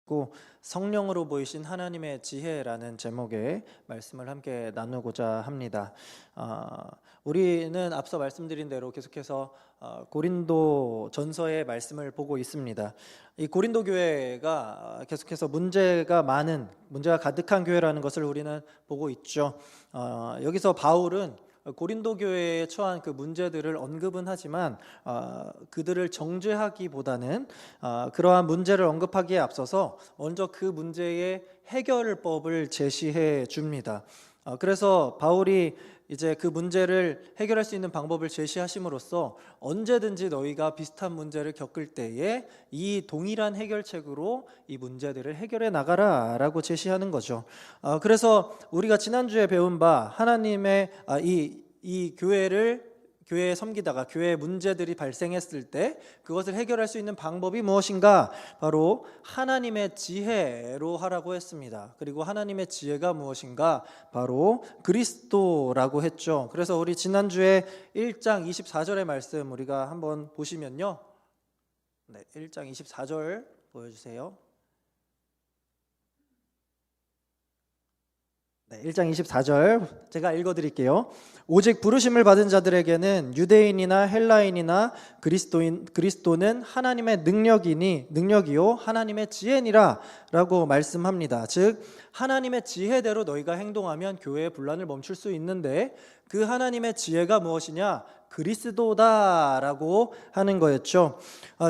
있고 성령으로 보이신 하나님의 지혜라는 제목의 말씀을 함께 나누고자 합니다. 우리는 앞서 말씀드린 대로 계속해서 고린도 전서의 말씀을 보고 있습니다. 이 고린도 교회가 계속해서 문제가 가득한 교회라는 것을 우리는 보고 있죠. 여기서 바울은 고린도 교회에 처한 그 문제들을 언급은 하지만 그들을 정죄하기보다는 그러한 문제를 언급하기에 앞서서 먼저 그 문제의 해결법을 제시해 줍니다. 그래서 바울이 이제 그 문제를 해결할 수 있는 방법을 제시하심으로써 언제든지 너희가 비슷한 문제를 겪을 때에 이 동일한 해결책으로 이 문제들을 해결해 나가라라고 제시하는 거죠. 그래서 우리가 지난주에 배운 바 하나님의 이 교회에 섬기다가 교회에 문제들이 발생했을 때 그것을 해결할 수 있는 방법이 무엇인가? 바로 하나님의 지혜로 하라고 했습니다. 그리고 하나님의 지혜가 무엇인가? 바로 그리스도라고 했죠. 그래서 우리 지난주에 1장 24절의 말씀 우리가 한번 보시면요. 네, 1장 24절 보여주세요. 네, 1장 24절 제가 읽어드릴게요. 오직 부르심을 받은 자들에게는 유대인이나 헬라인이나 그리스도는 하나님의 능력이요 하나님의 지혜니라 라고 말씀합니다. 즉 하나님의 지혜대로 너희가 행동하면 교회의 분란을 멈출 수 있는데 그 하나님의 지혜가 무엇이냐? 그리스도다라고 하는 거였죠.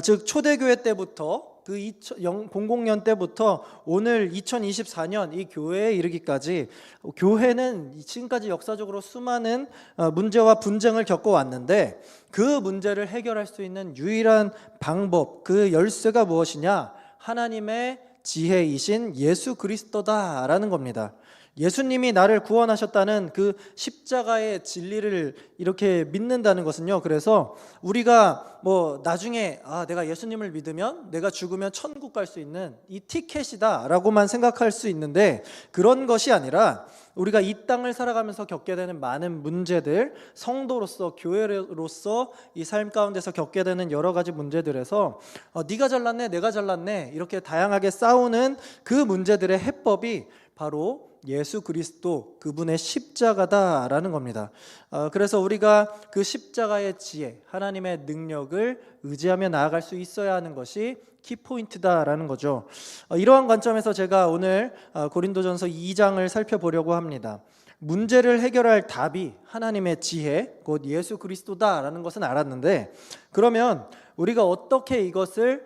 즉 초대교회 때부터 그 00년 때부터 오늘 2024년 이 교회에 이르기까지 교회는 지금까지 역사적으로 수많은 문제와 분쟁을 겪어왔는데 그 문제를 해결할 수 있는 유일한 방법, 그 열쇠가 무엇이냐? 하나님의 지혜이신 예수 그리스도다라는 겁니다. 예수님이 나를 구원하셨다는 그 십자가의 진리를 이렇게 믿는다는 것은요, 그래서 우리가 나중에 내가 예수님을 믿으면 내가 죽으면 천국 갈 수 있는 이 티켓이다 라고만 생각할 수 있는데 그런 것이 아니라 우리가 이 땅을 살아가면서 겪게 되는 많은 문제들, 성도로서 교회로서 이 삶 가운데서 겪게 되는 여러 가지 문제들에서 네가 잘났네 내가 잘났네 이렇게 다양하게 싸우는 그 문제들의 해법이 바로 예수 그리스도 그분의 십자가다라는 겁니다. 그래서 우리가 그 십자가의 지혜, 하나님의 능력을 의지하며 나아갈 수 있어야 하는 것이 키포인트다라는 거죠. 이러한 관점에서 제가 오늘 고린도전서 2장을 살펴보려고 합니다. 문제를 해결할 답이 하나님의 지혜, 곧 예수 그리스도다라는 것은 알았는데 그러면 우리가 어떻게 이것을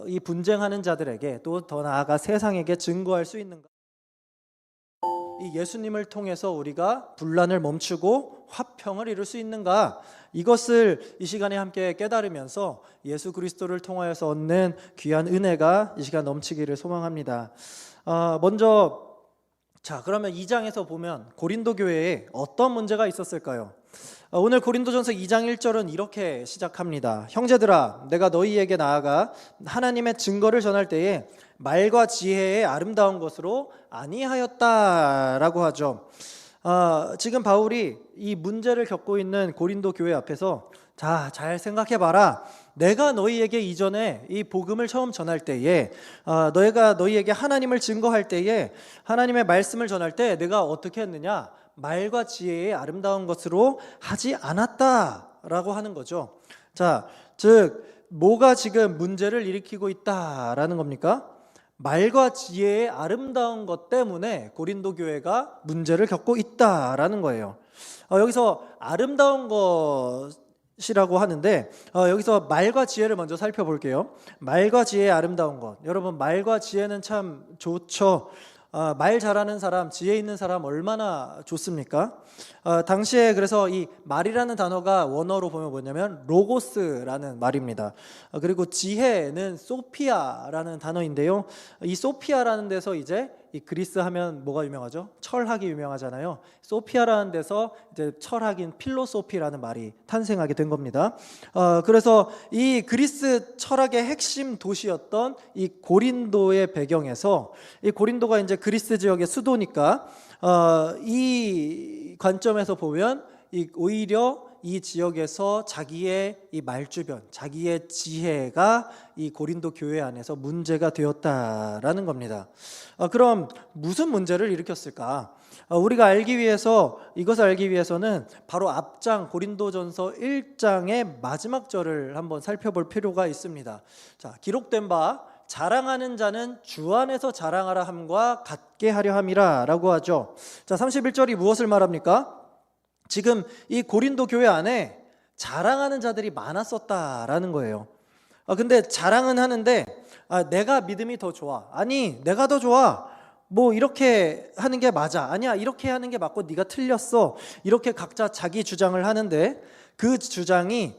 이 분쟁하는 자들에게 또 더 나아가 세상에게 증거할 수 있는가? 이 예수님을 통해서 우리가 분란을 멈추고 화평을 이룰 수 있는가? 이것을 이 시간에 함께 깨달으면서 예수 그리스도를 통하여서 얻는 귀한 은혜가 이 시간 넘치기를 소망합니다. 그러면 2장에서 보면 고린도 교회에 어떤 문제가 있었을까요? 오늘 고린도전서 2장 1절은 이렇게 시작합니다. 형제들아, 내가 너희에게 나아가 하나님의 증거를 전할 때에 말과 지혜의 아름다운 것으로 아니하였다라고 하죠. 지금 바울이 이 문제를 겪고 있는 고린도 교회 앞에서 잘 생각해봐라. 내가 너희에게 이전에 이 복음을 처음 전할 때에 너희가 너희에게 하나님을 증거할 때에 하나님의 말씀을 전할 때 내가 어떻게 했느냐? 말과 지혜의 아름다운 것으로 하지 않았다라고 하는 거죠. 즉 뭐가 지금 문제를 일으키고 있다라는 겁니까? 말과 지혜의 아름다운 것 때문에 고린도 교회가 문제를 겪고 있다라는 거예요. 여기서 아름다운 것이라고 하는데 여기서 말과 지혜를 먼저 살펴볼게요. 말과 지혜의 아름다운 것. 여러분 말과 지혜는 참 좋죠. 말 잘하는 사람, 지혜 있는 사람 얼마나 좋습니까? 당시에 그래서 이 말이라는 단어가 원어로 보면 뭐냐면 로고스라는 말입니다. 그리고 지혜는 소피아라는 단어인데요. 이 소피아라는 데서 이제 이 그리스 하면 뭐가 유명하죠? 철학이 유명하잖아요. 소피아라는 데서 이제 철학인 필로소피라는 말이 탄생하게 된 겁니다. 그래서 이 그리스 철학의 핵심 도시였던 이 고린도의 배경에서 이 고린도가 이제 그리스 지역의 수도니까 이 관점에서 보면 오히려 이 지역에서 자기의 이 말주변, 자기의 지혜가 이 고린도 교회 안에서 문제가 되었다라는 겁니다. 그럼 무슨 문제를 일으켰을까? 우리가 이것을 알기 위해서는 바로 앞장 고린도전서 1장의 마지막 절을 한번 살펴볼 필요가 있습니다. 자, 기록된 바 자랑하는 자는 주 안에서 자랑하라 함과 같게 하려 함이라 라고 하죠. 자, 31절이 무엇을 말합니까? 지금 이 고린도 교회 안에 자랑하는 자들이 많았었다라는 거예요. 근데 자랑은 하는데 내가 믿음이 더 좋아, 아니 내가 더 좋아, 뭐 이렇게 하는 게 맞아, 아니야 이렇게 하는 게 맞고 네가 틀렸어, 이렇게 각자 자기 주장을 하는데 그 주장이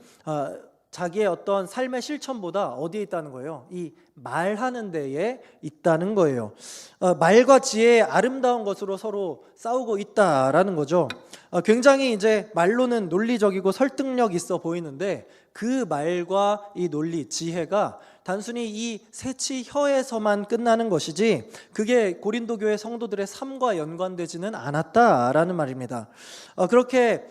자기의 어떤 삶의 실천보다 어디에 있다는 거예요? 이 말하는 데에 있다는 거예요. 말과 지혜의 아름다운 것으로 서로 싸우고 있다라는 거죠. 굉장히 이제 말로는 논리적이고 설득력 있어 보이는데 그 말과 이 논리, 지혜가 단순히 이 새치 혀에서만 끝나는 것이지 그게 고린도 교회 성도들의 삶과 연관되지는 않았다라는 말입니다. 그렇게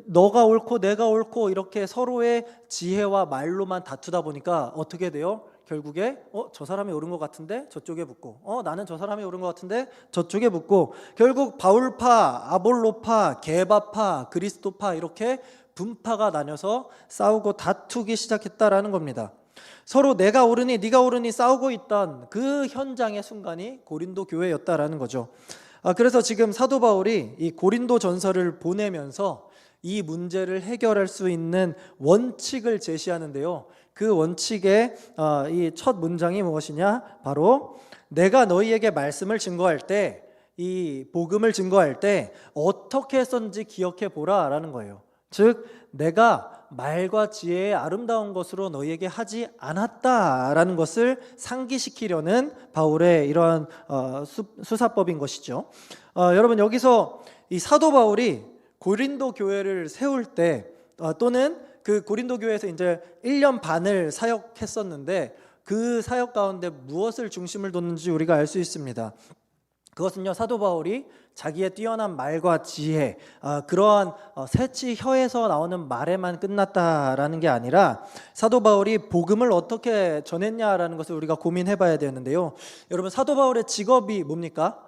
너가 옳고 내가 옳고 이렇게 서로의 지혜와 말로만 다투다 보니까 어떻게 돼요? 결국에 저 사람이 옳은 것 같은데 저쪽에 붙고 나는 저 사람이 옳은 것 같은데 저쪽에 붙고 결국 바울파, 아볼로파, 게바파, 그리스도파 이렇게 분파가 나뉘어서 싸우고 다투기 시작했다라는 겁니다. 서로 내가 옳으니 네가 옳으니 싸우고 있던 그 현장의 순간이 고린도 교회였다라는 거죠. 그래서 지금 사도 바울이 이 고린도 전서를 보내면서 이 문제를 해결할 수 있는 원칙을 제시하는데요. 그 원칙의 이 첫 문장이 무엇이냐? 바로 내가 너희에게 말씀을 증거할 때, 이 복음을 증거할 때 어떻게 했었는지 기억해 보라라는 거예요. 즉 내가 말과 지혜의 아름다운 것으로 너희에게 하지 않았다라는 것을 상기시키려는 바울의 이러한 수사법인 것이죠. 여러분 여기서 이 사도 바울이 고린도 교회를 세울 때 또는 그 고린도 교회에서 이제 1년 반을 사역했었는데 그 사역 가운데 무엇을 중심을 뒀는지 우리가 알 수 있습니다. 그것은요, 사도 바울이 자기의 뛰어난 말과 지혜, 그러한 새치 혀에서 나오는 말에만 끝났다라는 게 아니라 사도 바울이 복음을 어떻게 전했냐라는 것을 우리가 고민해 봐야 되는데요. 여러분 사도 바울의 직업이 뭡니까?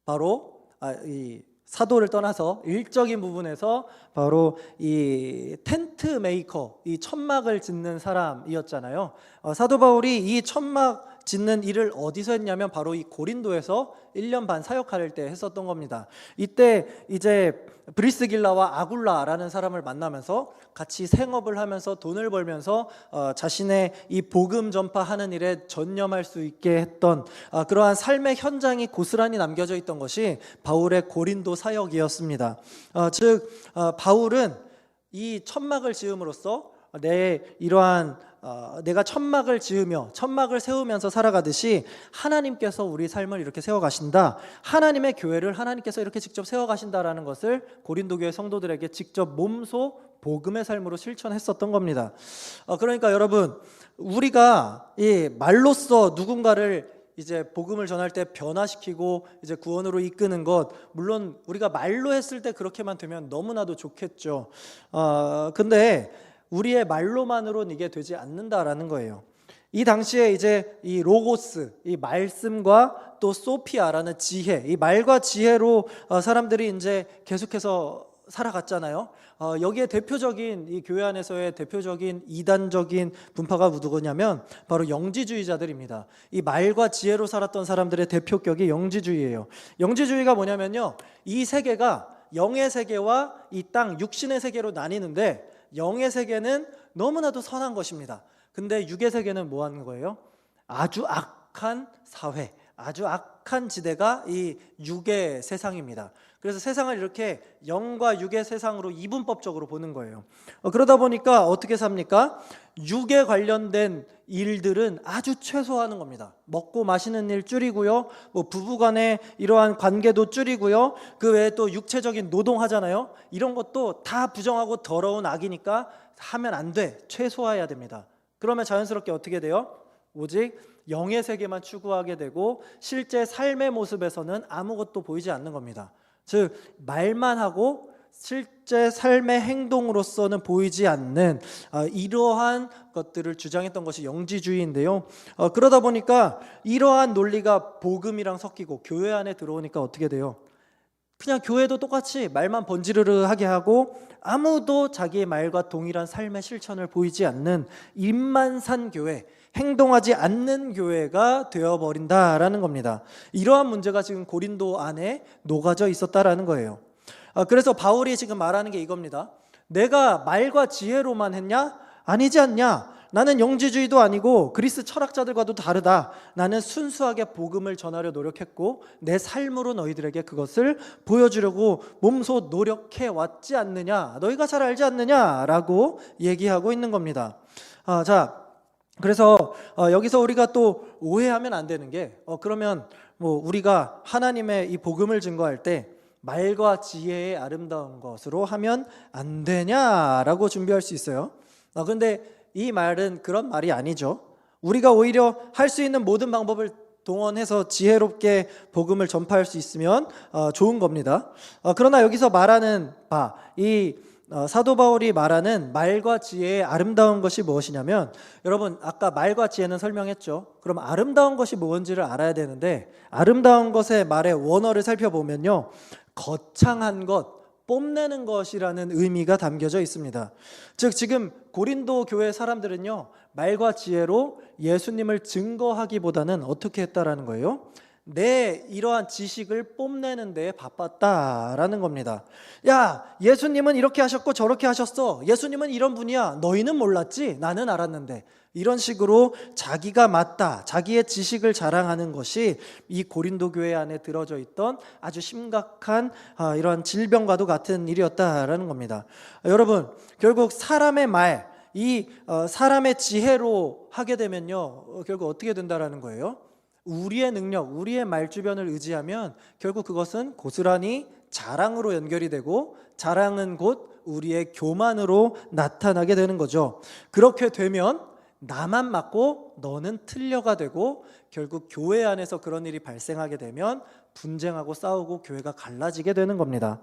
바로 이 사도를 떠나서 일적인 부분에서 바로 이 텐트 메이커, 이 천막을 짓는 사람이었잖아요. 사도 바울이 이 천막 짓는 일을 어디서 했냐면 바로 이 고린도에서 1년 반 사역할 때 했었던 겁니다. 이때 이제 브리스길라와 아굴라라는 사람을 만나면서 같이 생업을 하면서 돈을 벌면서 자신의 이 복음 전파하는 일에 전념할 수 있게 했던 그러한 삶의 현장이 고스란히 남겨져 있던 것이 바울의 고린도 사역이었습니다. 즉 바울은 이 천막을 지음으로써 내가 천막을 지으며 천막을 세우면서 살아가듯이 하나님께서 우리 삶을 이렇게 세워가신다, 하나님의 교회를 하나님께서 이렇게 직접 세워가신다라는 것을 고린도 교회 성도들에게 직접 몸소 복음의 삶으로 실천했었던 겁니다. 그러니까 여러분 우리가 이 말로써 누군가를 이제 복음을 전할 때 변화시키고 이제 구원으로 이끄는 것, 물론 우리가 말로 했을 때 그렇게만 되면 너무나도 좋겠죠. 근데 우리의 말로만으로는 이게 되지 않는다라는 거예요. 이 당시에 이제 이 로고스, 이 말씀과 또 소피아라는 지혜, 이 말과 지혜로 사람들이 이제 계속해서 살아갔잖아요. 여기에 대표적인 이 교회 안에서의 대표적인 이단적인 분파가 누구냐면 바로 영지주의자들입니다. 이 말과 지혜로 살았던 사람들의 대표격이 영지주의예요. 영지주의가 뭐냐면요, 이 세계가 영의 세계와 이 땅 육신의 세계로 나뉘는데 영의 세계는 너무나도 선한 것입니다. 근데 육의 세계는 뭐 하는 거예요? 아주 악한 사회, 아주 악한 지대가 이 육의 세상입니다. 그래서 세상을 이렇게 영과 육의 세상으로 이분법적으로 보는 거예요. 그러다 보니까 어떻게 삽니까? 육에 관련된 일들은 아주 최소화하는 겁니다. 먹고 마시는 일 줄이고요, 뭐 부부간의 이러한 관계도 줄이고요, 그 외에 또 육체적인 노동하잖아요. 이런 것도 다 부정하고 더러운 악이니까 하면 안 돼, 최소화해야 됩니다. 그러면 자연스럽게 어떻게 돼요? 오직 영의 세계만 추구하게 되고 실제 삶의 모습에서는 아무것도 보이지 않는 겁니다. 즉 말만 하고 실제 삶의 행동으로서는 보이지 않는 이러한 것들을 주장했던 것이 영지주의인데요. 그러다 보니까 이러한 논리가 복음이랑 섞이고 교회 안에 들어오니까 어떻게 돼요? 그냥 교회도 똑같이 말만 번지르르하게 하고 아무도 자기의 말과 동일한 삶의 실천을 보이지 않는 입만 산 교회, 행동하지 않는 교회가 되어버린다라는 겁니다. 이러한 문제가 지금 고린도 안에 녹아져 있었다라는 거예요. 그래서 바울이 지금 말하는 게 이겁니다. 내가 말과 지혜로만 했냐? 아니지 않냐? 나는 영지주의도 아니고 그리스 철학자들과도 다르다. 나는 순수하게 복음을 전하려 노력했고 내 삶으로 너희들에게 그것을 보여주려고 몸소 노력해 왔지 않느냐? 너희가 잘 알지 않느냐라고 얘기하고 있는 겁니다. 그래서 여기서 우리가 또 오해하면 안 되는 게 그러면 우리가 하나님의 이 복음을 증거할 때 말과 지혜의 아름다운 것으로 하면 안 되냐라고 준비할 수 있어요. 근데 이 말은 그런 말이 아니죠. 우리가 오히려 할 수 있는 모든 방법을 동원해서 지혜롭게 복음을 전파할 수 있으면 좋은 겁니다. 그러나 여기서 말하는 이 사도 바울이 말하는 말과 지혜의 아름다운 것이 무엇이냐면, 여러분 아까 말과 지혜는 설명했죠. 그럼 아름다운 것이 뭔지를 알아야 되는데, 아름다운 것의 말의 원어를 살펴보면요, 거창한 것, 뽐내는 것이라는 의미가 담겨져 있습니다. 즉 지금 고린도 교회 사람들은요, 말과 지혜로 예수님을 증거하기보다는 어떻게 했다라는 거예요? 내 이러한 지식을 뽐내는 데 바빴다라는 겁니다. 야, 예수님은 이렇게 하셨고 저렇게 하셨어. 예수님은 이런 분이야. 너희는 몰랐지? 나는 알았는데. 이런 식으로 자기가 맞다, 자기의 지식을 자랑하는 것이 이 고린도 교회 안에 들어져 있던 아주 심각한 이러한 질병과도 같은 일이었다라는 겁니다. 여러분, 결국 사람의 말, 사람의 지혜로 하게 되면요, 결국 어떻게 된다라는 거예요? 우리의 능력, 우리의 말주변을 의지하면 결국 그것은 고스란히 자랑으로 연결이 되고, 자랑은 곧 우리의 교만으로 나타나게 되는 거죠. 그렇게 되면 나만 맞고 너는 틀려가 되고, 결국 교회 안에서 그런 일이 발생하게 되면 분쟁하고 싸우고 교회가 갈라지게 되는 겁니다.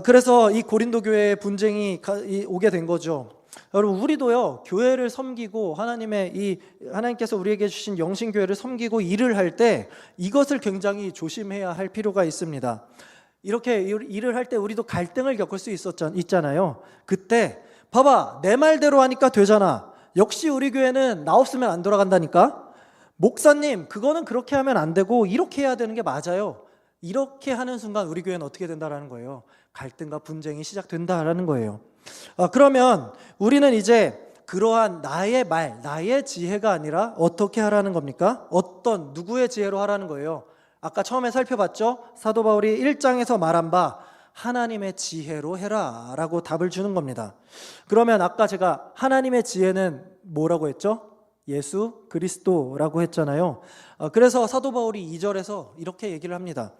그래서 이 고린도 교회의 분쟁이 오게 된 거죠. 여러분, 우리도요, 교회를 섬기고 하나님께서 우리에게 주신 영신교회를 섬기고 일을 할 때 이것을 굉장히 조심해야 할 필요가 있습니다. 이렇게 일을 할 때 우리도 갈등을 겪을 수 있잖아요. 그때 봐봐, 내 말대로 하니까 되잖아. 역시 우리 교회는 나 없으면 안 돌아간다니까. 목사님, 그거는 그렇게 하면 안 되고 이렇게 해야 되는 게 맞아요. 이렇게 하는 순간 우리 교회는 어떻게 된다라는 거예요? 갈등과 분쟁이 시작된다라는 거예요. 그러면 우리는 이제 그러한 나의 말, 나의 지혜가 아니라 어떻게 하라는 겁니까? 누구의 지혜로 하라는 거예요? 아까 처음에 살펴봤죠? 사도 바울이 1장에서 말한 바 하나님의 지혜로 해라 라고 답을 주는 겁니다. 그러면 아까 제가 하나님의 지혜는 뭐라고 했죠? 예수 그리스도라고 했잖아요. 그래서 사도 바울이 2절에서 이렇게 얘기를 합니다.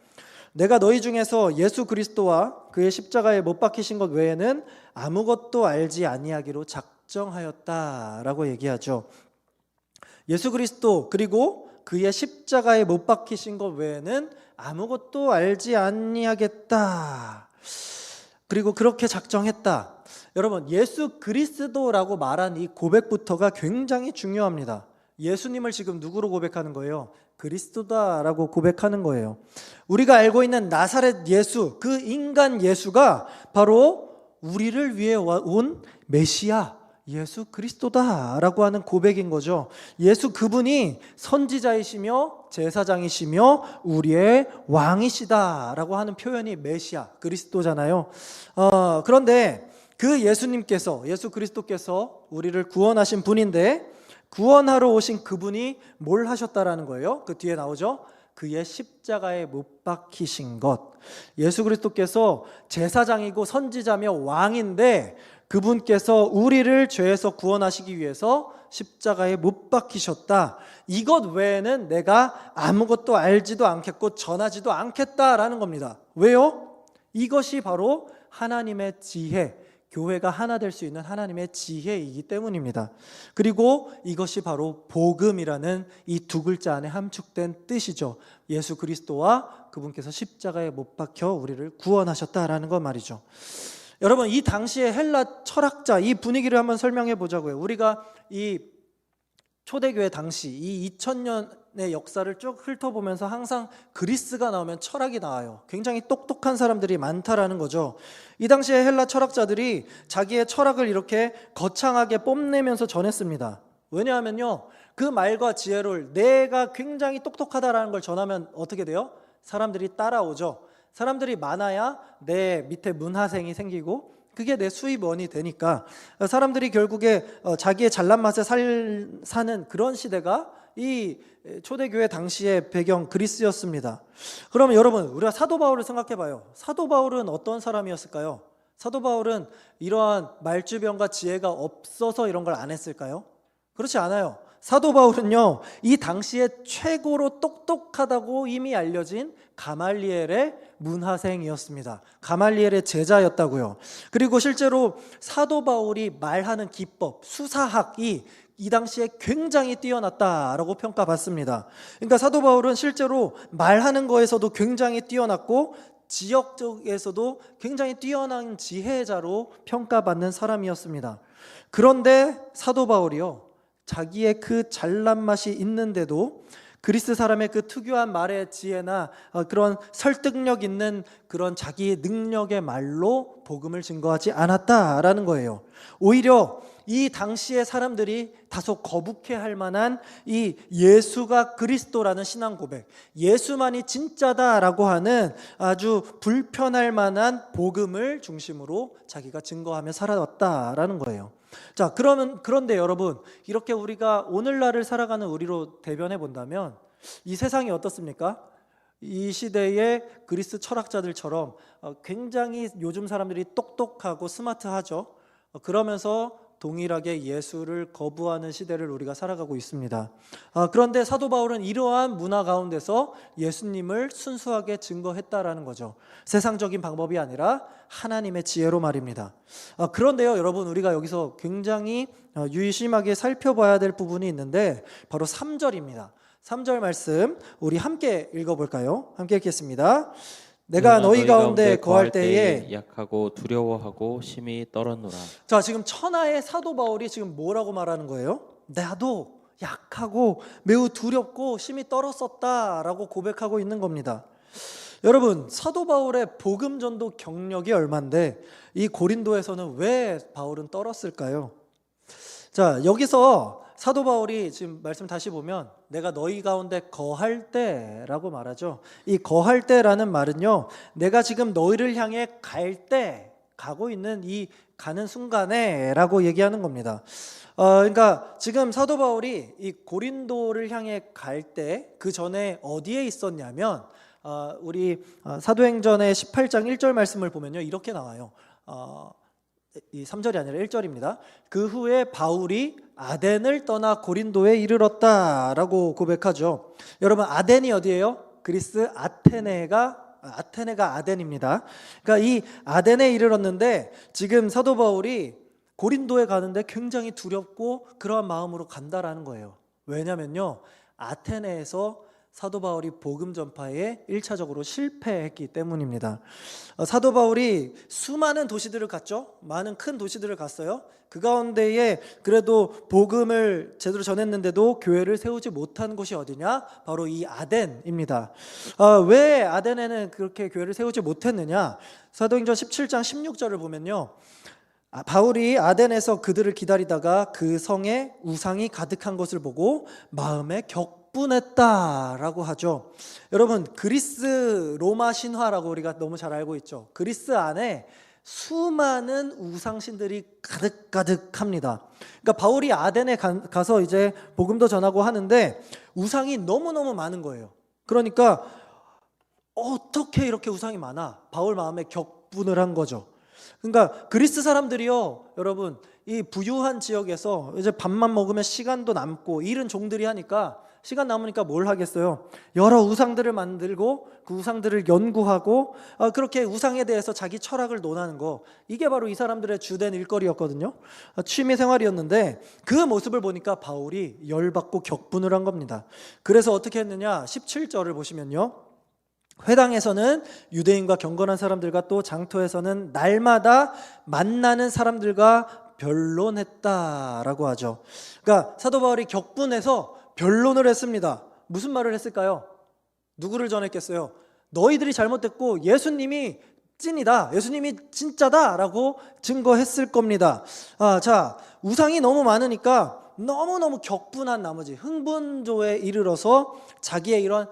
내가 너희 중에서 예수 그리스도와 그의 십자가에 못 박히신 것 외에는 아무것도 알지 아니하기로 작정하였다라고 얘기하죠. 예수 그리스도 그리고 그의 십자가에 못 박히신 것 외에는 아무것도 알지 아니하겠다. 그리고 그렇게 작정했다. 여러분, 예수 그리스도라고 말한 이 고백부터가 굉장히 중요합니다. 예수님을 지금 누구로 고백하는 거예요? 그리스도다라고 고백하는 거예요. 우리가 알고 있는 나사렛 예수, 그 인간 예수가 바로 우리를 위해 온 메시아 예수 그리스도다라고 하는 고백인 거죠. 예수 그분이 선지자이시며 제사장이시며 우리의 왕이시다라고 하는 표현이 메시아 그리스도잖아요. 그런데 그 예수 그리스도께서 우리를 구원하신 분인데, 구원하러 오신 그분이 뭘 하셨다라는 거예요? 그 뒤에 나오죠. 그의 십자가에 못 박히신 것. 예수 그리스도께서 제사장이고 선지자며 왕인데 그분께서 우리를 죄에서 구원하시기 위해서 십자가에 못 박히셨다. 이것 외에는 내가 아무것도 알지도 않겠고 전하지도 않겠다라는 겁니다. 왜요? 이것이 바로 하나님의 지혜, 교회가 하나 될 수 있는 하나님의 지혜이기 때문입니다. 그리고 이것이 바로 복음이라는 이 두 글자 안에 함축된 뜻이죠. 예수 그리스도와 그분께서 십자가에 못 박혀 우리를 구원하셨다라는 것 말이죠. 여러분, 이 당시의 헬라 철학자, 이 분위기를 한번 설명해 보자고요. 우리가 이 초대교회 당시 이 2000년의 역사를 쭉 훑어보면서 항상 그리스가 나오면 철학이 나와요. 굉장히 똑똑한 사람들이 많다라는 거죠. 이 당시에 헬라 철학자들이 자기의 철학을 이렇게 거창하게 뽐내면서 전했습니다. 왜냐하면요, 그 말과 지혜를 내가 굉장히 똑똑하다라는 걸 전하면 어떻게 돼요? 사람들이 따라오죠. 사람들이 많아야 내 밑에 문하생이 생기고 그게 내 수입원이 되니까 사람들이 결국에 자기의 잘난 맛에 사는 그런 시대가 이 초대교회 당시의 배경 그리스였습니다. 그러면 여러분, 우리가 사도 바울을 생각해 봐요. 사도 바울은 어떤 사람이었을까요? 사도 바울은 이러한 말주변과 지혜가 없어서 이런 걸 안 했을까요? 그렇지 않아요. 사도 바울은요, 이 당시에 최고로 똑똑하다고 이미 알려진 가말리엘의 문하생이었습니다. 가말리엘의 제자였다고요. 그리고 실제로 사도 바울이 말하는 기법, 수사학이 이 당시에 굉장히 뛰어났다라고 평가받습니다. 그러니까 사도 바울은 실제로 말하는 거에서도 굉장히 뛰어났고 지역적에서도 굉장히 뛰어난 지혜자로 평가받는 사람이었습니다. 그런데 사도 바울이요, 자기의 그 잘난 맛이 있는데도 그리스 사람의 그 특유한 말의 지혜나 그런 설득력 있는 그런 자기의 능력의 말로 복음을 증거하지 않았다라는 거예요. 오히려 이 당시의 사람들이 다소 거북해할 만한 이 예수가 그리스도라는 신앙 고백, 예수만이 진짜다라고 하는 아주 불편할 만한 복음을 중심으로 자기가 증거하며 살아왔다라는 거예요. 자, 그런데 여러분, 이렇게 우리가 오늘날을 살아가는 우리로 대변해 본다면 이 세상이 어떻습니까? 이 시대의 그리스 철학자들처럼 굉장히 요즘 사람들이 똑똑하고 스마트하죠. 그러면서 동일하게 예수를 거부하는 시대를 우리가 살아가고 있습니다. 그런데 사도 바울은 이러한 문화 가운데서 예수님을 순수하게 증거했다라는 거죠. 세상적인 방법이 아니라 하나님의 지혜로 말입니다. 그런데요, 여러분, 우리가 여기서 굉장히 유의심하게 살펴봐야 될 부분이 있는데 바로 3절입니다. 3절 말씀 우리 함께 읽어볼까요? 함께 읽겠습니다. 내가 너희 가운데 거할 때에 약하고 두려워하고 심히 떨었노라. 자, 지금 천하의 사도 바울이 지금 뭐라고 말하는 거예요? 나도 약하고 매우 두렵고 심히 떨었었다라고 고백하고 있는 겁니다. 여러분, 사도 바울의 복음 전도 경력이 얼만데 이 고린도에서는 왜 바울은 떨었을까요? 자, 여기서 사도 바울이 지금 말씀 다시 보면 내가 너희 가운데 거할 때라고 말하죠. 이 거할 때라는 말은요, 내가 지금 너희를 향해 갈 때, 가고 있는 이 가는 순간에 라고 얘기하는 겁니다. 그러니까 지금 사도 바울이 이 고린도를 향해 갈 때 그 전에 어디에 있었냐면 우리 사도행전의 18장 1절 말씀을 보면요, 이렇게 나와요. 이 3절이 아니라 1절입니다. 그 후에 바울이 아덴을 떠나 고린도에 이르렀다라고 고백하죠. 여러분, 아덴이 어디예요? 그리스 아테네가 아덴입니다. 그러니까 이 아덴에 이르렀는데 지금 사도 바울이 고린도에 가는데 굉장히 두렵고 그러한 마음으로 간다라는 거예요. 왜냐면요, 아테네에서 사도 바울이 복음 전파에 1차적으로 실패했기 때문입니다. 사도 바울이 수많은 도시들을 갔죠. 많은 큰 도시들을 갔어요. 그 가운데에 그래도 복음을 제대로 전했는데도 교회를 세우지 못한 곳이 어디냐? 바로 이 아덴입니다. 왜 아덴에는 그렇게 교회를 세우지 못했느냐? 사도행전 17장 16절을 보면요, 바울이 아덴에서 그들을 기다리다가 그 성에 우상이 가득한 것을 보고 마음에 격분했다라고 하죠. 여러분, 그리스 로마 신화라고 우리가 너무 잘 알고 있죠. 그리스 안에 수많은 우상신들이 가득합니다. 그러니까 바울이 아덴에 가서 이제 복음도 전하고 하는데 우상이 너무너무 많은 거예요. 그러니까 어떻게 이렇게 우상이 많아? 바울 마음에 격분을 한 거죠. 그러니까 그리스 사람들이요, 여러분, 이 부유한 지역에서 이제 밥만 먹으면 시간도 남고 일은 종들이 하니까 시간 남으니까 뭘 하겠어요? 여러 우상들을 만들고 그 우상들을 연구하고 그렇게 우상에 대해서 자기 철학을 논하는 거, 이게 바로 이 사람들의 주된 일거리였거든요. 취미 생활이었는데 그 모습을 보니까 바울이 열받고 격분을 한 겁니다. 그래서 어떻게 했느냐? 17절을 보시면요, 회당에서는 유대인과 경건한 사람들과 또 장터에서는 날마다 만나는 사람들과 변론했다라고 하죠. 그러니까 사도 바울이 격분해서 변론을 했습니다. 무슨 말을 했을까요? 누구를 전했겠어요? 너희들이 잘못됐고 예수님이 찐이다, 예수님이 진짜다라고 증거했을 겁니다. 자, 우상이 너무 많으니까 너무너무 격분한 나머지 흥분조에 이르러서 자기의 이런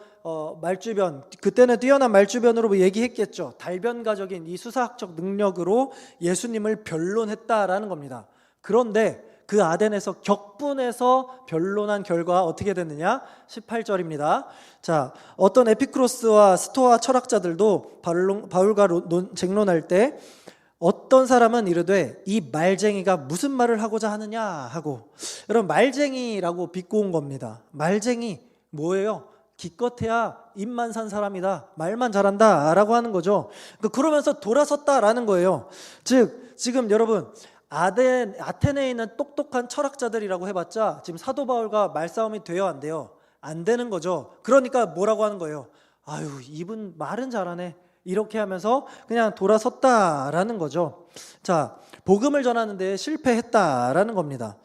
말주변, 그때는 뛰어난 말주변으로 얘기했겠죠. 달변가적인 이 수사학적 능력으로 예수님을 변론했다라는 겁니다. 그런데 그 아덴에서 격분해서 변론한 결과 어떻게 됐느냐? 18절입니다. 자, 어떤 에피크로스와 스토아 철학자들도 바울과 쟁론할 때 어떤 사람은 이르되 이 말쟁이가 무슨 말을 하고자 하느냐 하고, 여러분 말쟁이라고 비꼬은 겁니다. 말쟁이 뭐예요? 기껏해야 입만 산 사람이다, 말만 잘한다 라고 하는 거죠. 그러면서 돌아섰다라는 거예요. 즉 지금 여러분 아테네에 있는 똑똑한 철학자들이라고 해봤자 지금 사도 바울과 말싸움이 돼요, 안 돼요? 안 되는 거죠. 그러니까 뭐라고 하는 거예요? 아유, 이분 말은 잘하네, 이렇게 하면서 그냥 돌아섰다라는 거죠. 자, 복음을 전하는데 실패했다라는 겁니다.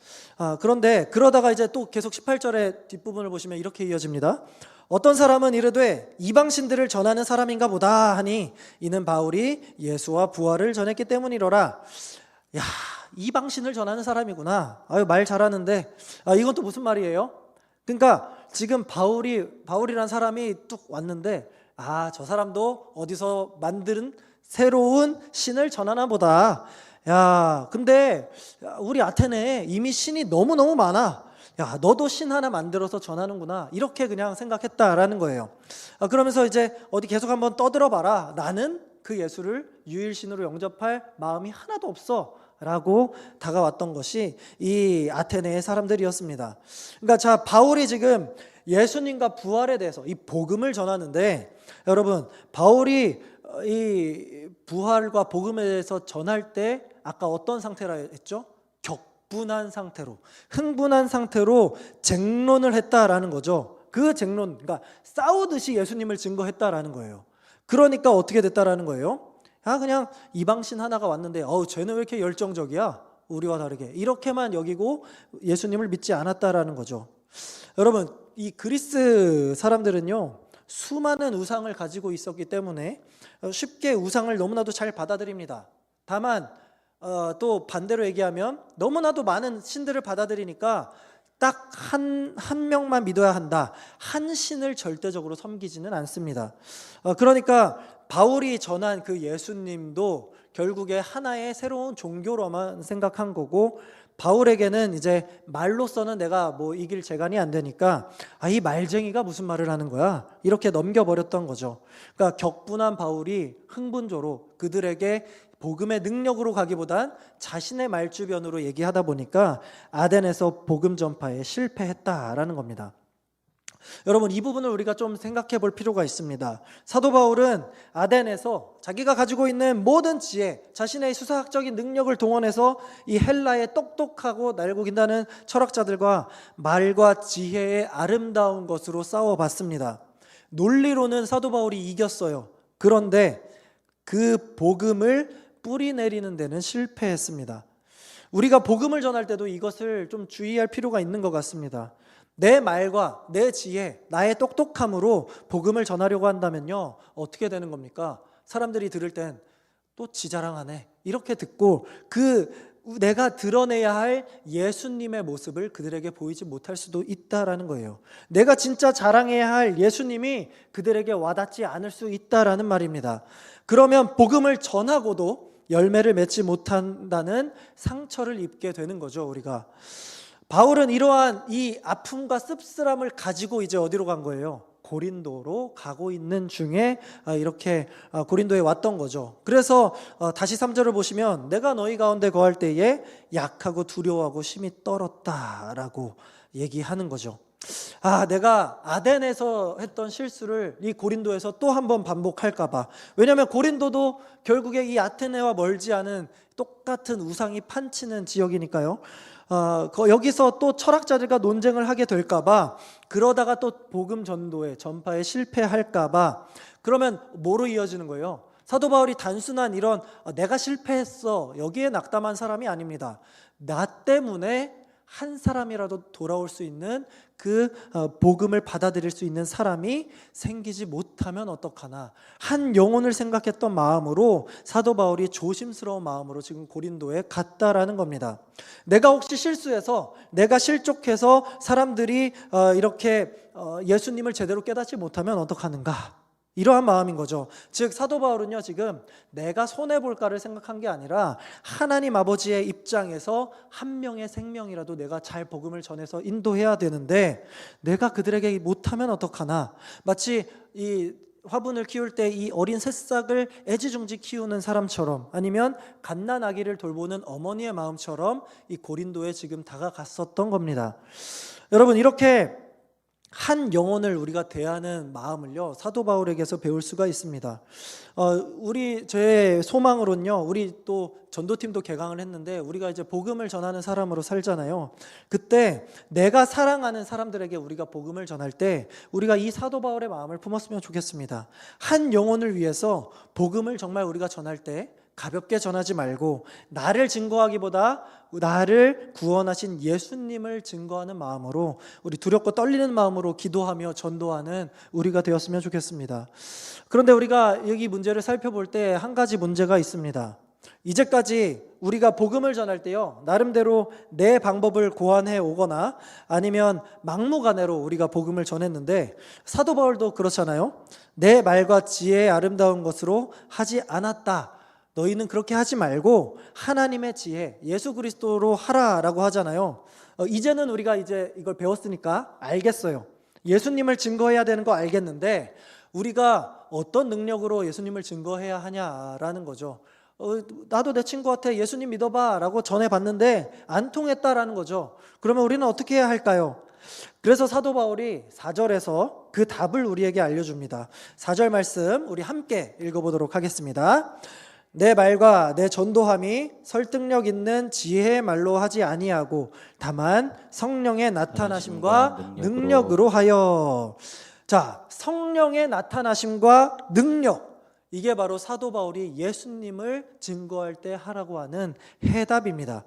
그런데 그러다가 이제 또 계속 18절의 뒷부분을 보시면 이렇게 이어집니다. 어떤 사람은 이르되 이방신들을 전하는 사람인가 보다 하니 이는 바울이 예수와 부활을 전했기 때문이로라. 야, 이방신을 전하는 사람이구나. 아유, 말 잘하는데. 이건 또 무슨 말이에요? 그러니까 지금 바울이란 사람이 뚝 왔는데, 저 사람도 어디서 만든 새로운 신을 전하나 보다. 야, 근데 우리 아테네에 이미 신이 너무너무 많아. 야, 너도 신 하나 만들어서 전하는구나, 이렇게 그냥 생각했다라는 거예요. 그러면서 이제 어디 계속 한번 떠들어봐라. 나는 그 예수를 유일신으로 영접할 마음이 하나도 없어 라고 다가왔던 것이 이 아테네의 사람들이었습니다. 그러니까 자, 바울이 지금 예수님과 부활에 대해서 이 복음을 전하는데, 여러분 바울이 이 부활과 복음에 대해서 전할 때 아까 어떤 상태라 했죠? 격분한 상태로, 흥분한 상태로 쟁론을 했다라는 거죠. 그 쟁론, 그러니까 싸우듯이 예수님을 증거했다라는 거예요. 그러니까 어떻게 됐다라는 거예요? 그냥 이방신 하나가 왔는데 쟤는 왜 이렇게 열정적이야? 우리와 다르게, 이렇게만 여기고 예수님을 믿지 않았다라는 거죠. 여러분, 이 그리스 사람들은요, 수많은 우상을 가지고 있었기 때문에 쉽게 우상을 너무나도 잘 받아들입니다. 다만 또 반대로 얘기하면 너무나도 많은 신들을 받아들이니까 딱 한 명만 믿어야 한다, 한 신을 절대적으로 섬기지는 않습니다. 그러니까 바울이 전한 그 예수님도 결국에 하나의 새로운 종교로만 생각한 거고, 바울에게는 이제 말로서는 내가 뭐 이길 재간이 안 되니까 이 말쟁이가 무슨 말을 하는 거야, 이렇게 넘겨버렸던 거죠. 그러니까 격분한 바울이 흥분조로 그들에게 복음의 능력으로 가기보단 자신의 말주변으로 얘기하다 보니까 아덴에서 복음 전파에 실패했다라는 겁니다. 여러분, 이 부분을 우리가 좀 생각해 볼 필요가 있습니다. 사도 바울은 아덴에서 자기가 가지고 있는 모든 지혜, 자신의 수사학적인 능력을 동원해서 이 헬라의 똑똑하고 날고 긴다는 철학자들과 말과 지혜의 아름다운 것으로 싸워봤습니다. 논리로는 사도 바울이 이겼어요. 그런데 그 복음을 뿌리 내리는 데는 실패했습니다. 우리가 복음을 전할 때도 이것을 좀 주의할 필요가 있는 것 같습니다. 내 말과 내 지혜, 나의 똑똑함으로 복음을 전하려고 한다면요, 어떻게 되는 겁니까? 사람들이 들을 땐 또 지자랑하네, 이렇게 듣고 내가 드러내야 할 예수님의 모습을 그들에게 보이지 못할 수도 있다라는 거예요. 내가 진짜 자랑해야 할 예수님이 그들에게 와닿지 않을 수 있다라는 말입니다. 그러면 복음을 전하고도 열매를 맺지 못한다는 상처를 입게 되는 거죠, 우리가. 바울은 이러한 이 아픔과 씁쓸함을 가지고 이제 어디로 간 거예요? 고린도로 가고 있는 중에 이렇게 고린도에 왔던 거죠. 그래서 다시 3절을 보시면 내가 너희 가운데 거할 때에 약하고 두려워하고 심히 떨었다라고 얘기하는 거죠. 내가 아덴에서 했던 실수를 이 고린도에서 또 한 번 반복할까 봐. 왜냐하면 고린도도 결국에 이 아테네와 멀지 않은 똑같은 우상이 판치는 지역이니까요. 여기서 또 철학자들과 논쟁을 하게 될까 봐, 그러다가 또 복음 전파에 실패할까 봐. 그러면 뭐로 이어지는 거예요? 사도 바울이 단순한 이런 내가 실패했어 여기에 낙담한 사람이 아닙니다. 나 때문에 한 사람이라도 돌아올 수 있는 그 복음을 받아들일 수 있는 사람이 생기지 못하면 어떡하나, 한 영혼을 생각했던 마음으로 사도 바울이 조심스러운 마음으로 지금 고린도에 갔다라는 겁니다. 내가 혹시 실수해서, 내가 실족해서 사람들이 이렇게 예수님을 제대로 깨닫지 못하면 어떡하는가, 이러한 마음인 거죠. 즉 사도 바울은요, 지금 내가 손해볼까를 생각한 게 아니라 하나님 아버지의 입장에서 한 명의 생명이라도 내가 잘 복음을 전해서 인도해야 되는데 내가 그들에게 못하면 어떡하나, 마치 이 화분을 키울 때 이 어린 새싹을 애지중지 키우는 사람처럼, 아니면 갓난아기를 돌보는 어머니의 마음처럼 이 고린도에 지금 다가갔었던 겁니다. 여러분, 이렇게 한 영혼을 우리가 대하는 마음을요, 사도 바울에게서 배울 수가 있습니다. 제 소망으로는요, 우리 또 전도팀도 개강을 했는데 우리가 이제 복음을 전하는 사람으로 살잖아요. 그때 내가 사랑하는 사람들에게 우리가 복음을 전할 때 우리가 이 사도 바울의 마음을 품었으면 좋겠습니다. 한 영혼을 위해서 복음을 정말 우리가 전할 때 가볍게 전하지 말고 나를 증거하기보다 나를 구원하신 예수님을 증거하는 마음으로, 우리 두렵고 떨리는 마음으로 기도하며 전도하는 우리가 되었으면 좋겠습니다. 그런데 우리가 여기 문제를 살펴볼 때 한 가지 문제가 있습니다. 이제까지 우리가 복음을 전할 때요, 나름대로 내 방법을 고안해 오거나 아니면 막무가내로 우리가 복음을 전했는데, 사도 바울도 그렇잖아요. 내 말과 지혜의 아름다운 것으로 하지 않았다. 너희는 그렇게 하지 말고 하나님의 지혜, 예수 그리스도로 하라라고 하잖아요. 이제는 우리가 이제 이걸 배웠으니까 알겠어요. 예수님을 증거해야 되는 거 알겠는데 우리가 어떤 능력으로 예수님을 증거해야 하냐라는 거죠. 나도 내 친구한테 예수님 믿어봐 라고 전해봤는데 안 통했다라는 거죠. 그러면 우리는 어떻게 해야 할까요? 그래서 사도 바울이 4절에서 그 답을 우리에게 알려줍니다. 4절 말씀 우리 함께 읽어보도록 하겠습니다. 내 말과 내 전도함이 설득력 있는 지혜의 말로 하지 아니하고 다만 성령의 나타나심과 능력으로 하여. 자, 성령의 나타나심과 능력, 이게 바로 사도 바울이 예수님을 증거할 때 하라고 하는 해답입니다.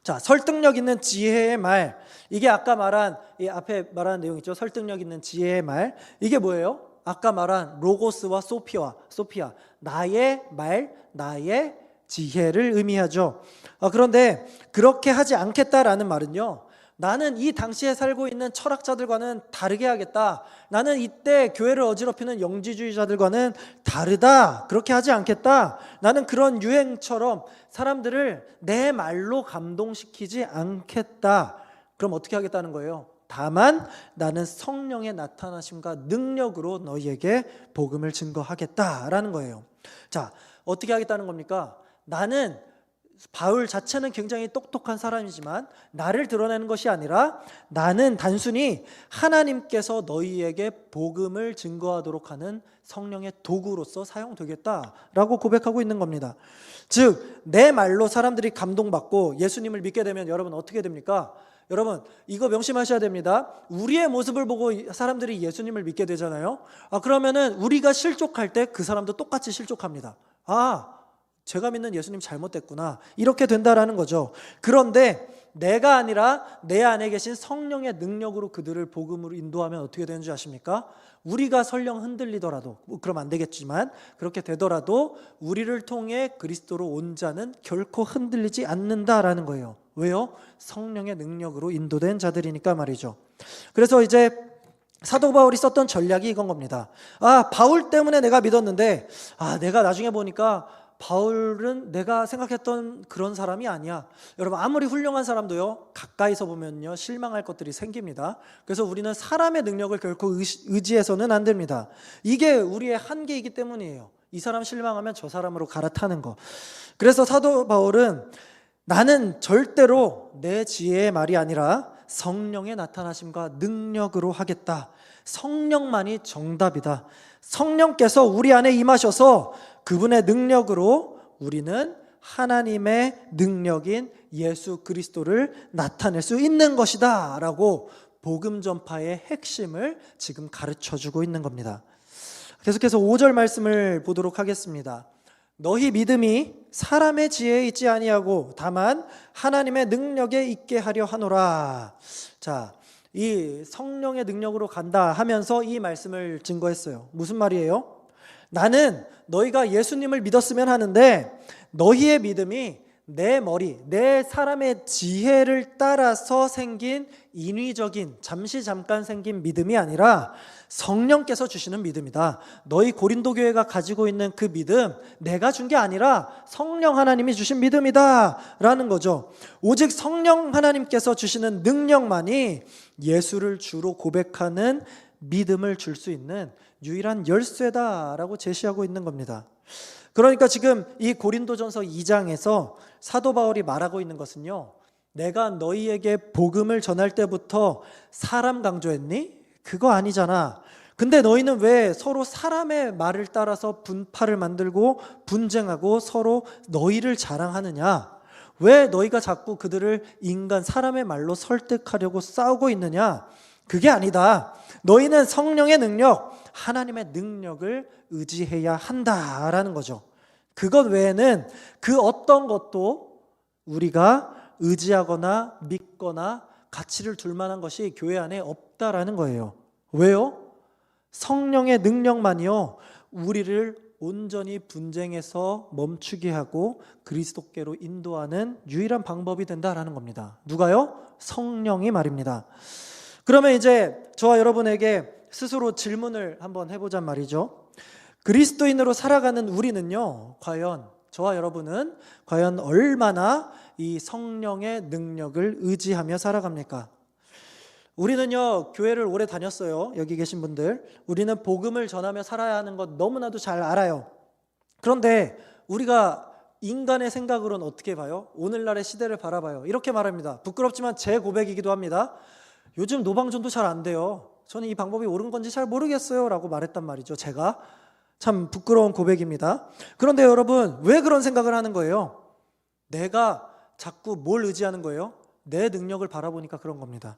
자, 설득력 있는 지혜의 말, 이게 아까 말한 이 앞에 말한 내용 있죠. 설득력 있는 지혜의 말, 이게 뭐예요? 아까 말한 로고스와 소피아, 나의 말, 나의 지혜를 의미하죠. 그런데 그렇게 하지 않겠다라는 말은요, 나는 이 당시에 살고 있는 철학자들과는 다르게 하겠다, 나는 이때 교회를 어지럽히는 영지주의자들과는 다르다, 그렇게 하지 않겠다, 나는 그런 유행처럼 사람들을 내 말로 감동시키지 않겠다. 그럼 어떻게 하겠다는 거예요? 다만 나는 성령의 나타나심과 능력으로 너희에게 복음을 증거하겠다라는 거예요. 자, 어떻게 하겠다는 겁니까? 나는, 바울 자체는 굉장히 똑똑한 사람이지만 나를 드러내는 것이 아니라 나는 단순히 하나님께서 너희에게 복음을 증거하도록 하는 성령의 도구로서 사용되겠다라고 고백하고 있는 겁니다. 즉, 내 말로 사람들이 감동받고 예수님을 믿게 되면 여러분 어떻게 됩니까? 여러분, 이거 명심하셔야 됩니다. 우리의 모습을 보고 사람들이 예수님을 믿게 되잖아요. 그러면은 우리가 실족할 때 그 사람도 똑같이 실족합니다. 제가 믿는 예수님 잘못됐구나, 이렇게 된다라는 거죠. 그런데 내가 아니라 내 안에 계신 성령의 능력으로 그들을 복음으로 인도하면 어떻게 되는지 아십니까? 우리가 설령 흔들리더라도, 그럼 안 되겠지만 그렇게 되더라도 우리를 통해 그리스도로 온 자는 결코 흔들리지 않는다라는 거예요. 왜요? 성령의 능력으로 인도된 자들이니까 말이죠. 그래서 이제 사도 바울이 썼던 전략이 이건 겁니다. 바울 때문에 내가 믿었는데 내가 나중에 보니까 바울은 내가 생각했던 그런 사람이 아니야. 여러분, 아무리 훌륭한 사람도요, 가까이서 보면요 실망할 것들이 생깁니다. 그래서 우리는 사람의 능력을 결코 의지해서는 안 됩니다. 이게 우리의 한계이기 때문이에요. 이 사람 실망하면 저 사람으로 갈아타는 거. 그래서 사도 바울은 나는 절대로 내 지혜의 말이 아니라 성령의 나타나심과 능력으로 하겠다. 성령만이 정답이다. 성령께서 우리 안에 임하셔서 그분의 능력으로 우리는 하나님의 능력인 예수 그리스도를 나타낼 수 있는 것이다 라고 복음 전파의 핵심을 지금 가르쳐주고 있는 겁니다. 계속해서 5절 말씀을 보도록 하겠습니다. 너희 믿음이 사람의 지혜에 있지 아니하고 다만 하나님의 능력에 있게 하려 하노라. 자, 이 성령의 능력으로 간다 하면서 이 말씀을 증거했어요. 무슨 말이에요? 나는 너희가 예수님을 믿었으면 하는데 너희의 믿음이 내 머리, 내 사람의 지혜를 따라서 생긴 인위적인 잠시 잠깐 생긴 믿음이 아니라 성령께서 주시는 믿음이다. 너희 고린도 교회가 가지고 있는 그 믿음 내가 준 게 아니라 성령 하나님이 주신 믿음이다 라는 거죠. 오직 성령 하나님께서 주시는 능력만이 예수를 주로 고백하는 믿음을 줄 수 있는 유일한 열쇠다라고 제시하고 있는 겁니다. 그러니까 지금 이 고린도전서 2장에서 사도 바울이 말하고 있는 것은요, 내가 너희에게 복음을 전할 때부터 사람 강조했니? 그거 아니잖아. 근데 너희는 왜 서로 사람의 말을 따라서 분파를 만들고 분쟁하고 서로 너희를 자랑하느냐? 왜 너희가 자꾸 그들을 인간 사람의 말로 설득하려고 싸우고 있느냐? 그게 아니다. 너희는 성령의 능력, 하나님의 능력을 의지해야 한다라는 거죠. 그것 외에는 그 어떤 것도 우리가 의지하거나 믿거나 가치를 둘 만한 것이 교회 안에 없다라는 거예요. 왜요? 성령의 능력만이요, 우리를 온전히 분쟁에서 멈추게 하고 그리스도께로 인도하는 유일한 방법이 된다라는 겁니다. 누가요? 성령이 말입니다. 그러면 이제 저와 여러분에게 스스로 질문을 한번 해보자 말이죠. 그리스도인으로 살아가는 우리는요, 과연 저와 여러분은 과연 얼마나 이 성령의 능력을 의지하며 살아갑니까? 우리는요, 교회를 오래 다녔어요. 여기 계신 분들, 우리는 복음을 전하며 살아야 하는 것 너무나도 잘 알아요. 그런데 우리가 인간의 생각으로는 어떻게 봐요? 오늘날의 시대를 바라봐요. 이렇게 말합니다. 부끄럽지만 제 고백이기도 합니다. 요즘 노방전도 잘 안 돼요. 저는 이 방법이 옳은 건지 잘 모르겠어요 라고 말했단 말이죠. 제가 참 부끄러운 고백입니다. 그런데 여러분, 왜 그런 생각을 하는 거예요? 내가 자꾸 뭘 의지하는 거예요? 내 능력을 바라보니까 그런 겁니다.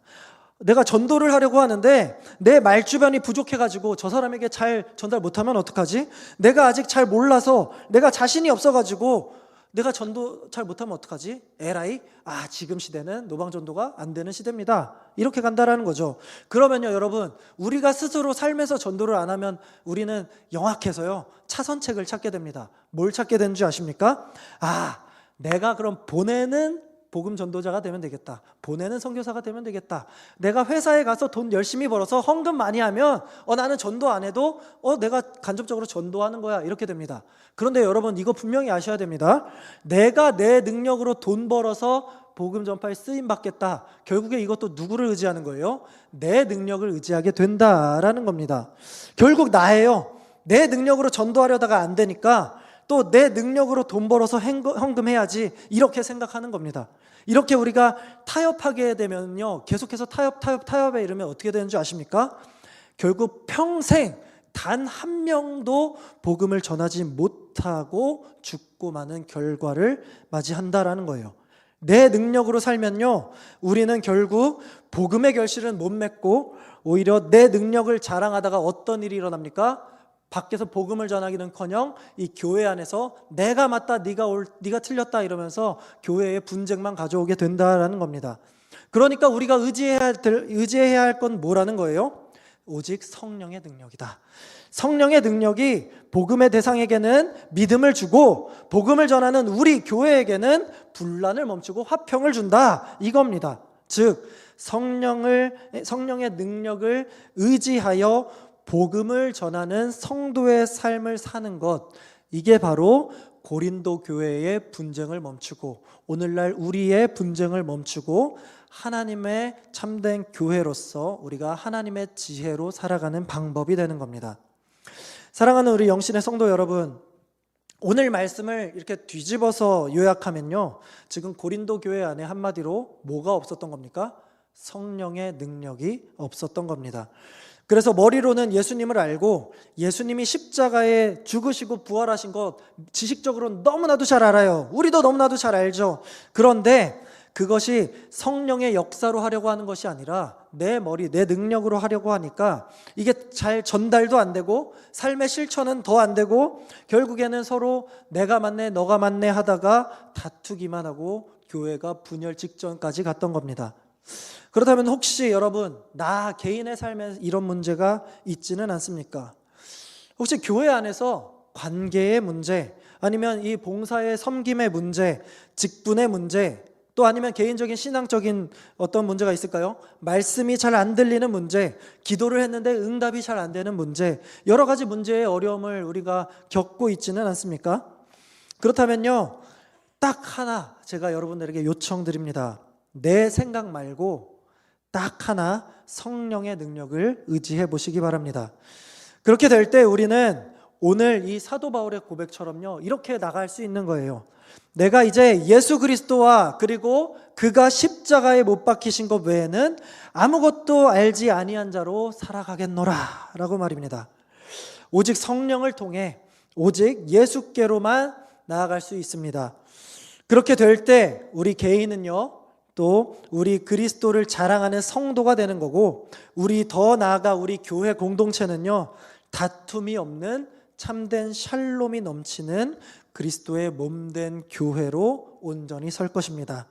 내가 전도를 하려고 하는데 내 말주변이 부족해가지고 저 사람에게 잘 전달 못하면 어떡하지? 내가 아직 잘 몰라서, 내가 자신이 없어가지고 내가 전도 잘 못하면 어떡하지? 에라이, 지금 시대는 노방전도가 안 되는 시대입니다. 이렇게 간다라는 거죠. 그러면요, 여러분, 우리가 스스로 삶에서 전도를 안 하면 우리는 영악해서요, 차선책을 찾게 됩니다. 뭘 찾게 되는 줄 아십니까? 내가 그럼 보내는 복음 전도자가 되면 되겠다. 보내는 선교사가 되면 되겠다. 내가 회사에 가서 돈 열심히 벌어서 헌금 많이 하면 나는 전도 안 해도 내가 간접적으로 전도하는 거야. 이렇게 됩니다. 그런데 여러분, 이거 분명히 아셔야 됩니다. 내가 내 능력으로 돈 벌어서 복음 전파에 쓰임 받겠다. 결국에 이것도 누구를 의지하는 거예요? 내 능력을 의지하게 된다라는 겁니다. 결국 나예요. 내 능력으로 전도하려다가 안 되니까 또 내 능력으로 돈 벌어서 헌금해야지, 이렇게 생각하는 겁니다. 이렇게 우리가 타협하게 되면요, 계속해서 타협에 이르면 어떻게 되는 줄 아십니까? 결국 평생 단 한 명도 복음을 전하지 못하고 죽고 마는 결과를 맞이한다라는 거예요. 내 능력으로 살면요, 우리는 결국 복음의 결실은 못 맺고 오히려 내 능력을 자랑하다가 어떤 일이 일어납니까? 밖에서 복음을 전하기는커녕 이 교회 안에서 내가 맞다, 네가 틀렸다 이러면서 교회에 분쟁만 가져오게 된다라는 겁니다. 그러니까 우리가 의지해야 할 건 뭐라는 거예요? 오직 성령의 능력이다. 성령의 능력이 복음의 대상에게는 믿음을 주고 복음을 전하는 우리 교회에게는 분란을 멈추고 화평을 준다, 이겁니다. 즉 성령의 능력을 의지하여 복음을 전하는 성도의 삶을 사는 것, 이게 바로 고린도 교회의 분쟁을 멈추고 오늘날 우리의 분쟁을 멈추고 하나님의 참된 교회로서 우리가 하나님의 지혜로 살아가는 방법이 되는 겁니다. 사랑하는 우리 영신의 성도 여러분, 오늘 말씀을 이렇게 뒤집어서 요약하면요, 지금 고린도 교회 안에 한마디로 뭐가 없었던 겁니까? 성령의 능력이 없었던 겁니다. 그래서 머리로는 예수님을 알고 예수님이 십자가에 죽으시고 부활하신 것 지식적으로는 너무나도 잘 알아요. 우리도 너무나도 잘 알죠. 그런데 그것이 성령의 역사로 하려고 하는 것이 아니라 내 머리, 내 능력으로 하려고 하니까 이게 잘 전달도 안 되고 삶의 실천은 더 안 되고 결국에는 서로 내가 맞네, 너가 맞네 하다가 다투기만 하고 교회가 분열 직전까지 갔던 겁니다. 그렇다면 혹시 여러분, 나 개인의 삶에 이런 문제가 있지는 않습니까? 혹시 교회 안에서 관계의 문제, 아니면 이 봉사의 섬김의 문제, 직분의 문제, 또 아니면 개인적인 신앙적인 어떤 문제가 있을까요? 말씀이 잘 안 들리는 문제, 기도를 했는데 응답이 잘 안 되는 문제, 여러 가지 문제의 어려움을 우리가 겪고 있지는 않습니까? 그렇다면요, 딱 하나 제가 여러분들에게 요청드립니다. 내 생각 말고 딱 하나 성령의 능력을 의지해 보시기 바랍니다. 그렇게 될 때 우리는 오늘 이 사도 바울의 고백처럼요, 이렇게 나갈 수 있는 거예요. 내가 이제 예수 그리스도와 그리고 그가 십자가에 못 박히신 것 외에는 아무것도 알지 아니한 자로 살아가겠노라 라고 말입니다. 오직 성령을 통해 오직 예수께로만 나아갈 수 있습니다. 그렇게 될 때 우리 개인은요, 또 우리 그리스도를 자랑하는 성도가 되는 거고, 우리 더 나아가 우리 교회 공동체는요, 다툼이 없는 참된 샬롬이 넘치는 그리스도의 몸된 교회로 온전히 설 것입니다.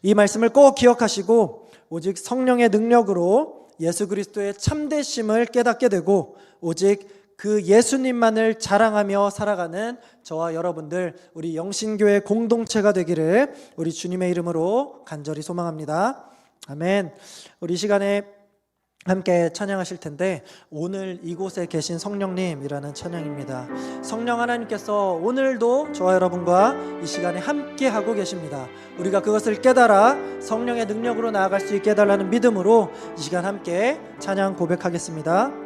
이 말씀을 꼭 기억하시고 오직 성령의 능력으로 예수 그리스도의 참되심을 깨닫게 되고 오직 그 예수님만을 자랑하며 살아가는 저와 여러분들, 우리 영신교회 공동체가 되기를 우리 주님의 이름으로 간절히 소망합니다. 아멘. 우리 이 시간에 함께 찬양하실 텐데, 오늘 이곳에 계신 성령님이라는 찬양입니다. 성령 하나님께서 오늘도 저와 여러분과 이 시간에 함께 하고 계십니다. 우리가 그것을 깨달아 성령의 능력으로 나아갈 수 있게 해달라는 믿음으로 이 시간 함께 찬양 고백하겠습니다.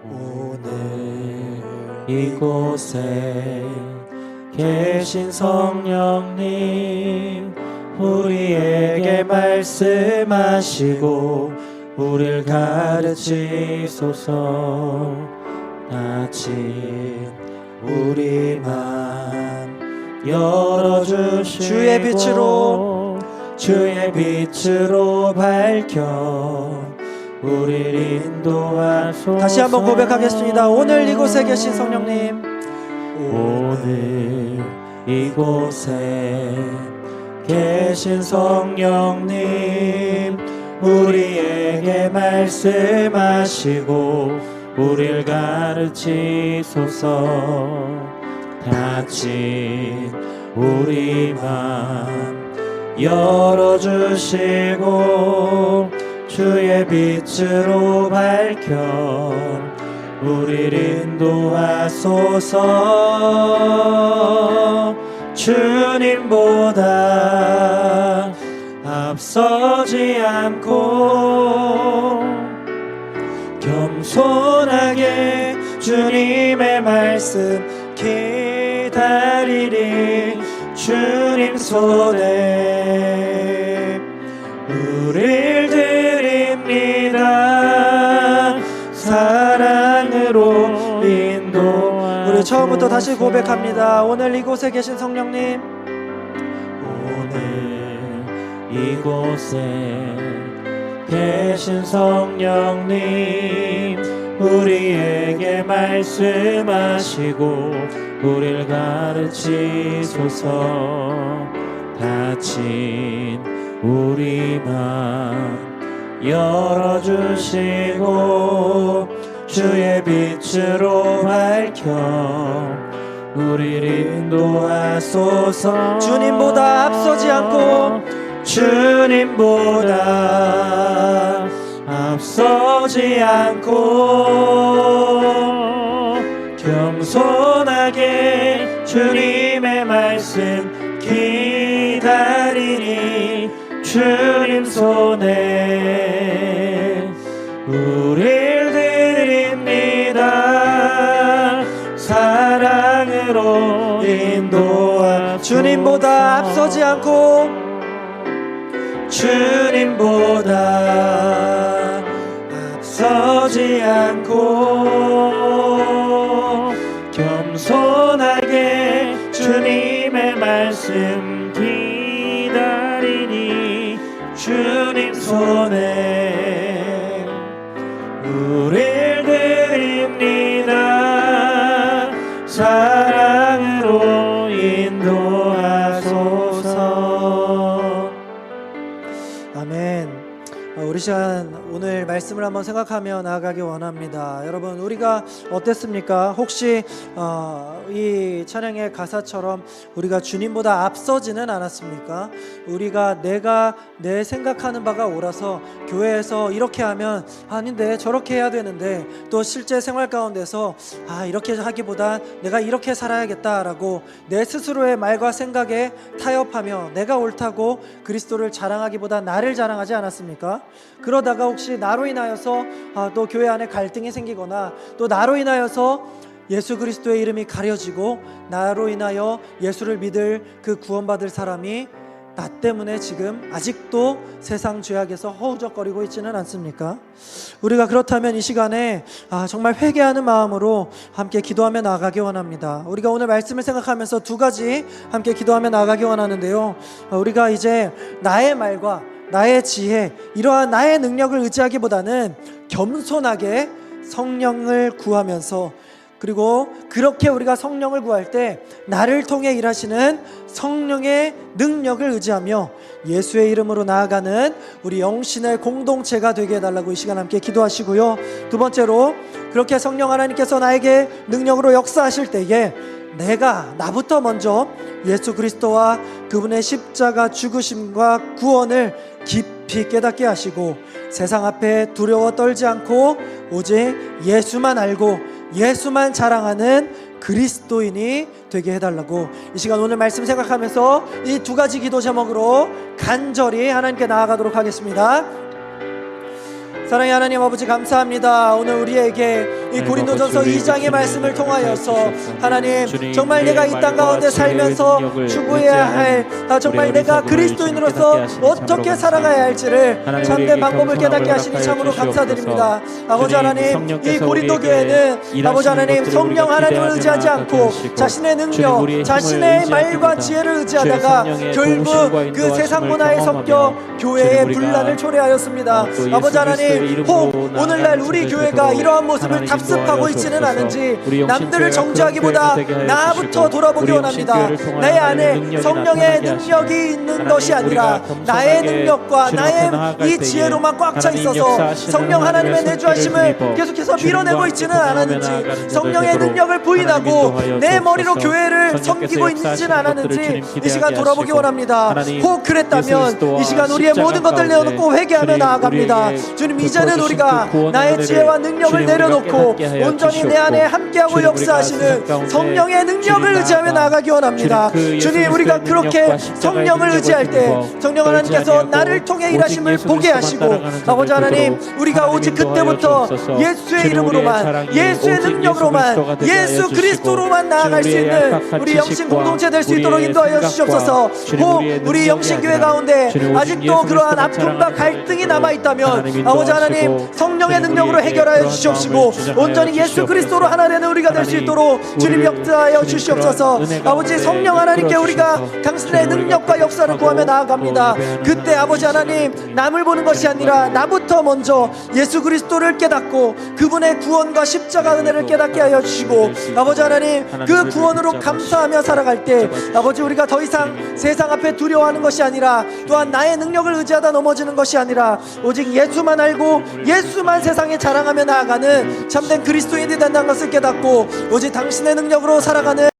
오늘 이곳에 계신 성령님, 우리에게 말씀하시고 우리를 가르치소서. 닫힌 우리 맘 열어주시고 주의 빛으로 밝혀 우리를 인도하소서. 다시 한번 고백하겠습니다. 오늘 이곳에 계신 성령님, 오늘 이곳에 계신 성령님, 우리에게 말씀하시고 우리를 가르치소서. 닫힌 우리 맘 열어주시고 주의 빛으로 밝혀 우리를 인도하소서. 주님보다 앞서지 않고 겸손하게 주님의 말씀 기다리리. 주님 손에 우릴 드립니다. 사랑으로 인도. 우리 처음부터 다시 고백합니다. 오늘 이곳에 계신 성령님, 오늘 이곳에 계신 성령님, 우리에게 말씀하시고 우리를 가르치소서. 닫힌 우리 맘 열어주시고 주의 빛으로 밝혀 우리를 인도하소서. 주님보다 앞서지 않고 주님보다 앞서지 않고 겸손하게 주님의 말씀 기다리니. 주님 손에 우릴 드립니다. 사랑으로 인도하. 주님보다 앞서지 않고 주님보다 앞서지 않고 겸손하게 주님의 말씀 기다리니 주님 손에 우릴 드립니다. 사랑으로 인도하소서. 아멘. 우리 시간 오늘 말씀을 한번 생각하며 나아가기 원합니다. 여러분, 우리가 어땠습니까? 혹시 이 찬양의 가사처럼 우리가 주님보다 앞서지는 않았습니까? 우리가 내가 내 생각하는 바가 옳아서 교회에서 이렇게 하면 아닌데 저렇게 해야 되는데, 또 실제 생활 가운데서 이렇게 하기보다 내가 이렇게 살아야겠다라고 내 스스로의 말과 생각에 타협하며 내가 옳다고 그리스도를 자랑하기보다 나를 자랑하지 않았습니까? 그러다가 혹시 나로 인하여서 또 교회 안에 갈등이 생기거나, 또 나로 인하여서 예수 그리스도의 이름이 가려지고, 나로 인하여 예수를 믿을 그 구원받을 사람이 나 때문에 지금 아직도 세상 죄악에서 허우적거리고 있지는 않습니까? 우리가 그렇다면 이 시간에 정말 회개하는 마음으로 함께 기도하며 나아가기 원합니다. 우리가 오늘 말씀을 생각하면서 두 가지 함께 기도하며 나아가기 원하는데요, 우리가 이제 나의 말과 나의 지혜, 이러한 나의 능력을 의지하기보다는 겸손하게 성령을 구하면서, 그리고 그렇게 우리가 성령을 구할 때 나를 통해 일하시는 성령의 능력을 의지하며 예수의 이름으로 나아가는 우리 영신의 공동체가 되게 해달라고 이 시간 함께 기도하시고요. 두 번째로, 그렇게 성령 하나님께서 나에게 능력으로 역사하실 때에 나부터 먼저 예수 그리스도와 그분의 십자가 죽으심과 구원을 깊이 깨닫게 하시고, 세상 앞에 두려워 떨지 않고 오직 예수만 알고 예수만 자랑하는 그리스도인이 되게 해달라고 이 시간 오늘 말씀 생각하면서 이 두 가지 기도 제목으로 간절히 하나님께 나아가도록 하겠습니다. 사랑의 하나님 아버지, 감사합니다. 오늘 우리에게 이 고린도전서 2장의 말씀을 통하여서 하나님, 정말 내가 이 땅 가운데 살면서 추구해야 할 정말 내가 그리스도인으로서 어떻게 살아가야 할지를 참된 방법을 깨닫게 하시니 참으로 감사드립니다. 아버지 하나님, 이 고린도 교회는 아버지 하나님 성령 하나님을 의지하지 않고 자신의 능력, 자신의 말과 지혜를 의지하다가 결국 그 세상 문화에 섞여 교회의 분란을 초래하였습니다. 아버지 하나님, 혹 오늘날 우리 교회가 이러한 모습을 답습하고 있지는 않은지 남들을 정죄하기보다 나부터 돌아보기 원합니다. 내 안에 성령의 능력이 있는 것이 아니라 나의 능력과 나의 이 지혜로만 꽉 차 있어서 성령 하나님의 내주하심을 계속해서 밀어내고 있지는 않았는지, 성령의 능력을 부인하고 내 머리로 교회를 섬기고 있지는 않았는지 이 시간 돌아보기 원합니다. 혹 그랬다면 이 시간 우리의 모든 것들 내어놓고 회개하며 나아갑니다. 주님, 이제는 우리가 나의 지혜와 능력을 내려놓고 온전히 내 안에 함께하고 역사하시는 성령의 능력을 의지하며 나아가기 원합니다. 주님, 우리가 그렇게 성령을 의지할 때 성령 하나님께서 나를 통해 일하심을 보게 하시고, 아버지 하나님, 우리가 오직 그때부터 예수의 이름으로만, 예수의 능력으로만, 예수 그리스도로만 나아갈 수 있는 우리 영신 공동체 될 수 있도록 인도하여 주시옵소서. 혹 우리 영신교회 가운데 아직도 그러한 아픔과 갈등이 남아있다면 아버지 하나님, 성령의 능력으로 해결하여 주시옵시고 온전히 예수 그리스도로 하나 되는 우리가 될 수 있도록 주님 역사하여 주시옵소서. 아버지 성령 하나님께 우리가 당신의 능력과 역사를 구하며 나아갑니다. 그때 아버지 하나님, 남을 보는 것이 아니라 나부터 먼저 예수 그리스도를 깨닫고 그분의 구원과 십자가 은혜를 깨닫게 하여 주시고, 아버지 하나님, 그 구원으로 감사하며 살아갈 때 아버지, 우리가 더 이상 세상 앞에 두려워하는 것이 아니라, 또한 나의 능력을 의지하다 넘어지는 것이 아니라 오직 예수만 알고 예수만 세상에 자랑하며 나아가는 참된 그리스도인이 된다는 것을 깨닫고 오직 당신의 능력으로 살아가는